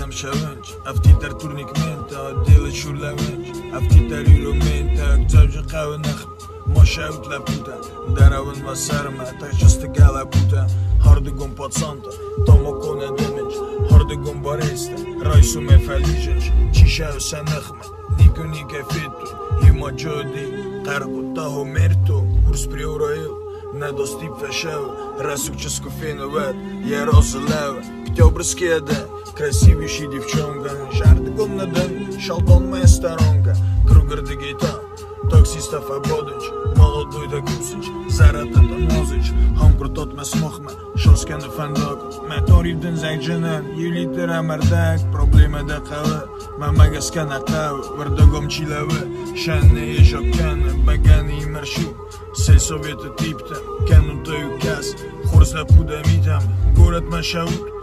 Jdem shëvënq, afti tër turnik mente, a dele qur lëvënq, afti tër yro mente, këtëv që kave nëkhë, ma shaut la puta, daravën ma sërme, ta qës të gala puta, harde gom pacanta, ta mo kone dëmënq, harde gom bareste, rajsu me faliqënq, qisha se nëkhme, nikë nike fitu, i ma gjodi, karku ta homertu, kur s'pri urajil, ne do stip fesheve, resuk që s'kufi në vet, jera ose leve, këtjo brëskjede, kresivi shi divqonga, shartë gom në dën, shalton me estaronga, krugër digita, taksista fa bodinq, malo dujt e kusiq, zeret e të moziq, ham për tot me smukhme, shoske në fendok, me tori dën zek gjenen, jili të remerdek, probleme dhe kave, me mege s'ke në kave, vërdo gom qileve, shenë e shokene, begeni i mërshu, se sovjetë tipte, kenu të ju kes, khurs në pude mitem, goret me shaut,